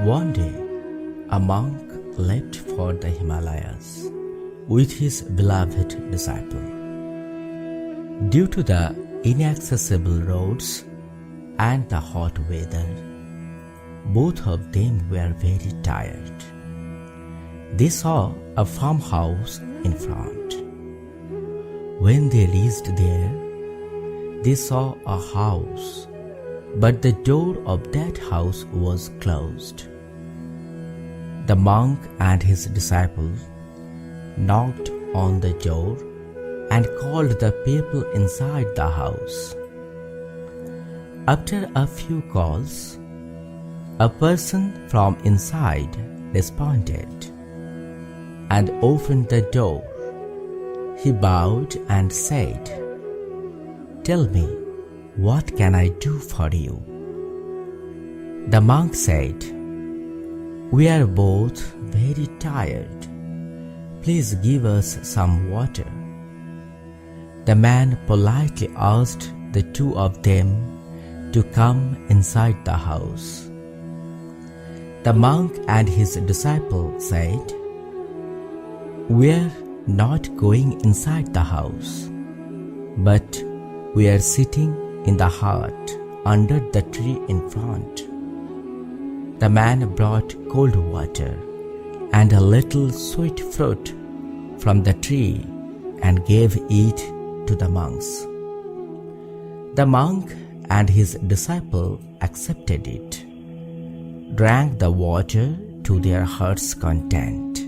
One day, a monk left for the Himalayas with his beloved disciple. Due to the inaccessible roads and the hot weather, both of them were very tired. They saw a farmhouse in front. When they reached there, they saw a house, but the door of that house was closed. The monk and his disciple knocked on the door and called the people inside the house. After a few calls, a person from inside responded and opened the door. He bowed and said, "Tell me, what can I do for you?" The monk said, "We are both very tired. Please give us some water." The man politely asked the two of them to come inside the house. The monk and his disciple said, "We're not going inside the house, but we are sitting in the hut under the tree in front." The man brought cold water and a little sweet fruit from the tree and gave it to the monks. The monk and his disciple accepted it, drank the water to their heart's content,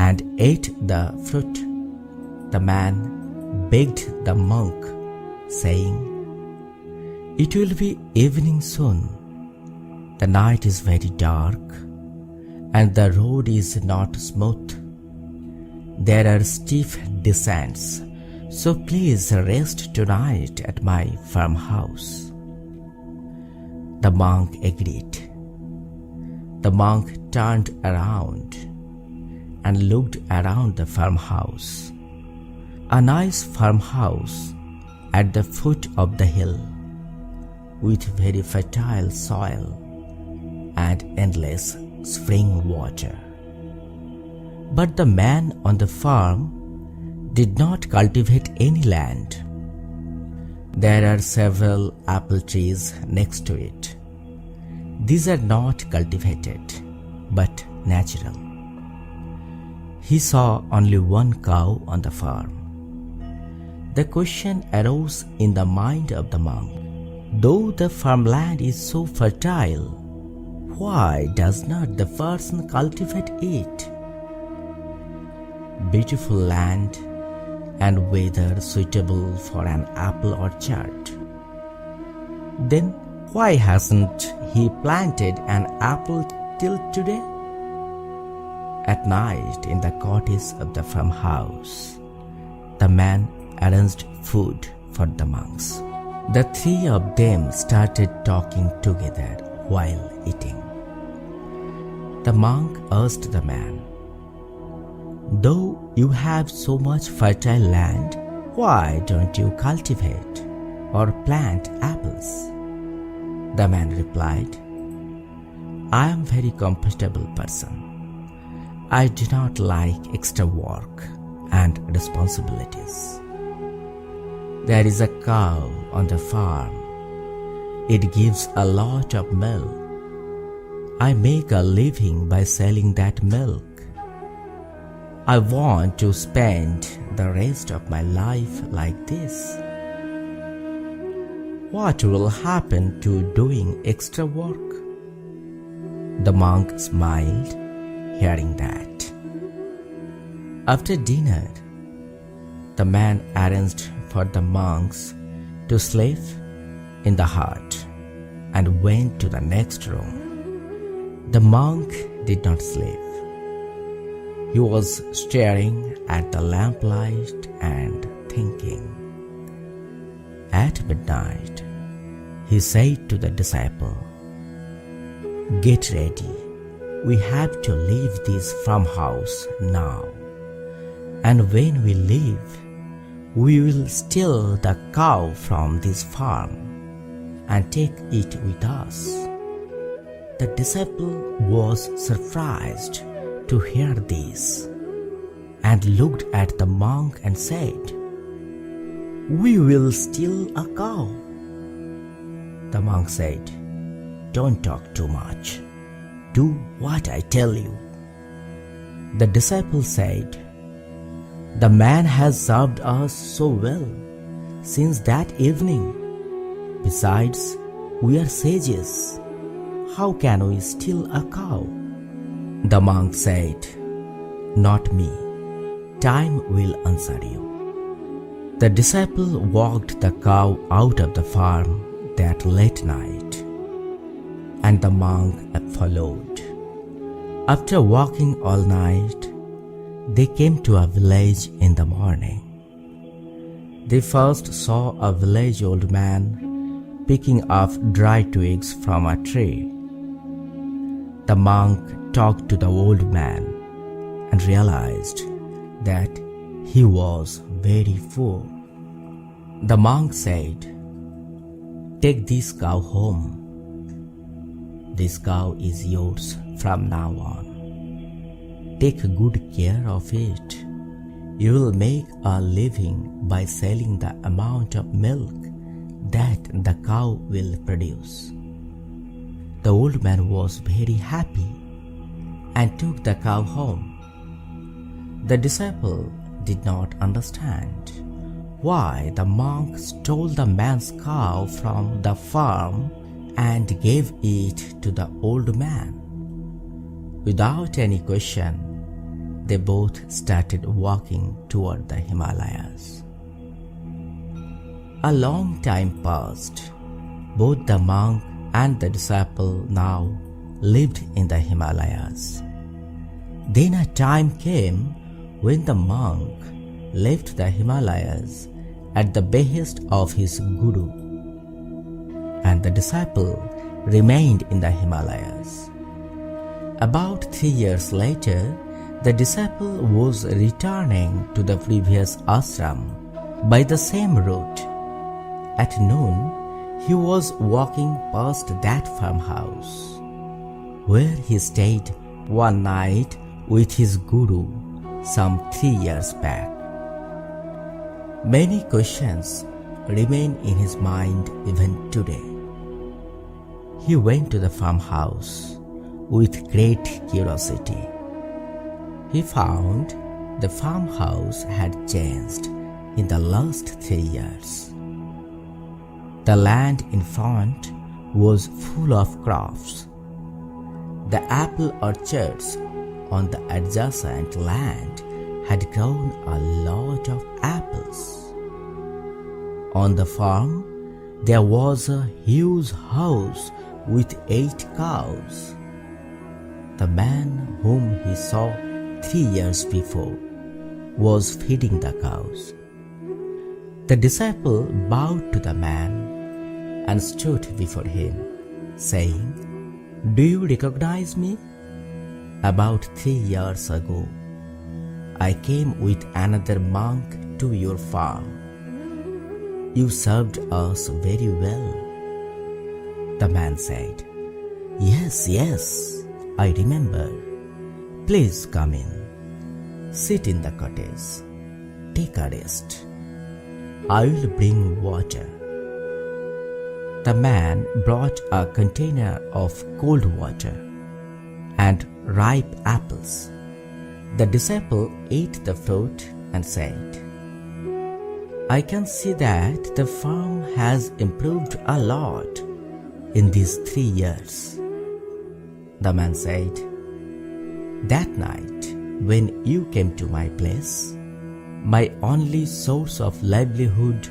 and ate the fruit. The man begged the monk, saying, "It will be evening soon. The night is very dark, and the road is not smooth. There are steep descents, so please rest tonight at my farmhouse." The monk agreed. The monk turned around and looked around the farmhouse. A nice farmhouse at the foot of the hill, with very fertile soil and endless spring water. But the man on the farm did not cultivate any land. There are several apple trees next to it. These are not cultivated, but natural. He saw only one cow on the farm. The question arose in the mind of the monk, though the farmland is so fertile, why does not the person cultivate it? Beautiful land and weather suitable for an apple orchard. Then why hasn't he planted an apple till today? At night, in the cottage of the farmhouse, the man arranged food for the monks. The three of them started talking together while eating. The monk asked the man, "Though you have so much fertile land, why don't you cultivate or plant apples?" The man replied, "I am a very comfortable person. I do not like extra work and responsibilities. There is a cow on the farm. It gives a lot of milk. I make a living by selling that milk. I want to spend the rest of my life like this. What will happen to doing extra work?" The monk smiled, hearing that. After dinner, the man arranged for the monks to sleep in the hut and went to the next room. The monk did not sleep. He was staring at the lamplight and thinking. At midnight, he said to the disciple, "Get ready. We have to leave this farmhouse now. And when we leave, we will steal the cow from this farm and take it with us." The disciple was surprised to hear this and looked at the monk and said, "We will steal a cow." The monk said, "Don't talk too much. Do what I tell you." The disciple said, "The man has served us so well since that evening. Besides, we are sages. How can we steal a cow?" The monk said, "Not me. Time will answer you." The disciple walked the cow out of the farm that late night, and the monk followed. After walking all night, they came to a village in the morning. They first saw a village old man picking off dry twigs from a tree. The monk talked to the old man and realized that he was very full. The monk said, "Take this cow home. This cow is yours from now on. Take good care of it. You will make a living by selling the amount of milk that the cow will produce." The old man was very happy and took the cow home. The disciple did not understand why the monk stole the man's cow from the farm and gave it to the old man. Without any question, they both started walking toward the Himalayas. A long time passed. Both the monk and the disciple now lived in the Himalayas. Then a time came when the monk left the Himalayas at the behest of his guru, and the disciple remained in the Himalayas. About 3 years later, the disciple was returning to the previous ashram by the same route. At noon, he was walking past that farmhouse, where he stayed one night with his guru some 3 years back. Many questions remain in his mind even today. He went to the farmhouse with great curiosity. He found the farmhouse had changed in the last 3 years. The land in front was full of crops. The apple orchards on the adjacent land had grown a lot of apples. On the farm, there was a huge house with 8 cows. The man whom he saw 3 years before was feeding the cows. The disciple bowed to the man and stood before him, saying, "Do you recognize me? About 3 years ago, I came with another monk to your farm. You served us very well." The man said, Yes, I remember. Please come in. Sit in the cottage. Take a rest. I will bring water." The man brought a container of cold water and ripe apples. The disciple ate the fruit and said, "I can see that the farm has improved a lot in these 3 years." The man said, "That night when you came to my place, my only source of livelihood,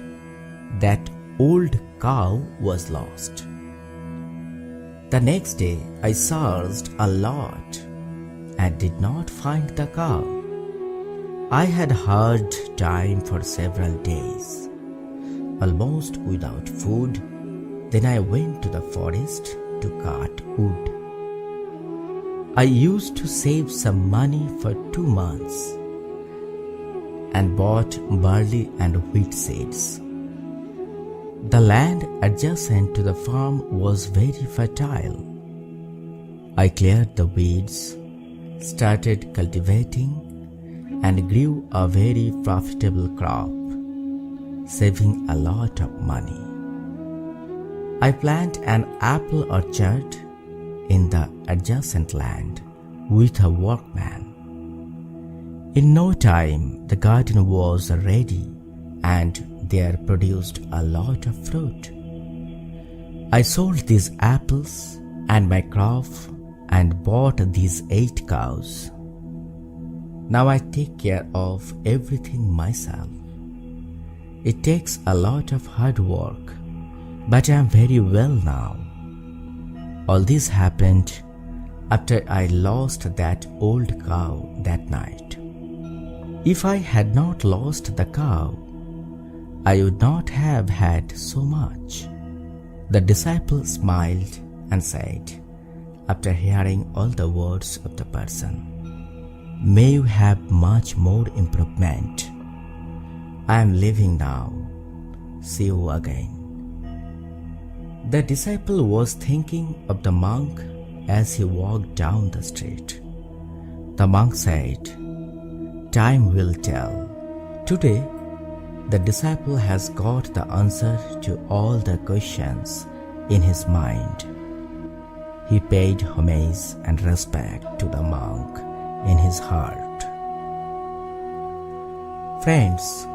that old cow, was lost. The next day I searched a lot and did not find the cow. I had hard time for several days, almost without food. Then I went to the forest to cut wood. I used to save some money for 2 months and bought barley and wheat seeds. The land adjacent to the farm was very fertile. I cleared the weeds, started cultivating, and grew a very profitable crop, saving a lot of money. I planted an apple orchard in the adjacent land with a workman. In no time, the garden was ready and there produced a lot of fruit. I sold these apples and my crop and bought these 8 cows. Now I take care of everything myself. It takes a lot of hard work, but I am very well now. All this happened after I lost that old cow that night. If I had not lost the cow, I would not have had so much. The disciple smiled and said, after hearing all the words of the person, "May you have much more improvement. I am leaving now. See you again." The disciple was thinking of the monk as he walked down the street. The monk said, "Time will tell." Today, the disciple has got the answer to all the questions in his mind. He paid homage and respect to the monk in his heart. Friends,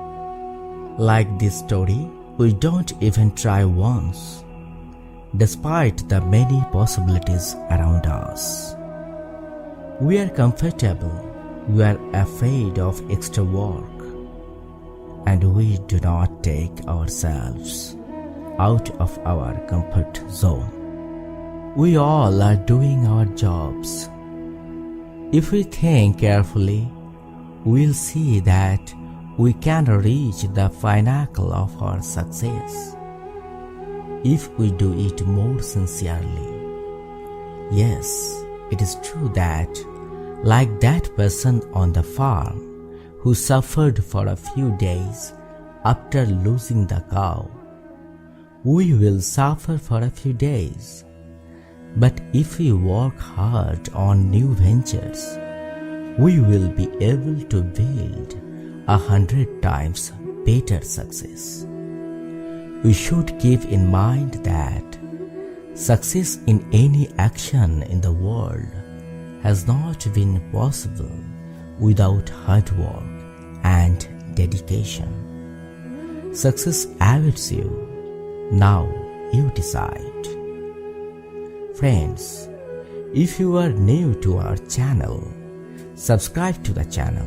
like this story, we don't even try once, despite the many possibilities around us. We are comfortable, we are afraid of extra work, and we do not take ourselves out of our comfort zone. We all are doing our jobs. If we think carefully, we'll see that we can reach the pinnacle of our success if we do it more sincerely. Yes, it is true that, like that person on the farm who suffered for a few days after losing the cow, we will suffer for a few days. But if we work hard on new ventures, we will be able to build 100 times better success. We should keep in mind that success in any action in the world has not been possible without hard work and dedication. Success awaits you. Now you decide. Friends, if you are new to our channel, subscribe to the channel.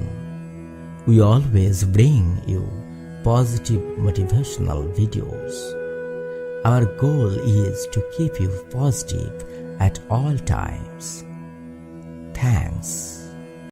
We always bring you positive motivational videos. Our goal is to keep you positive at all times. Thanks.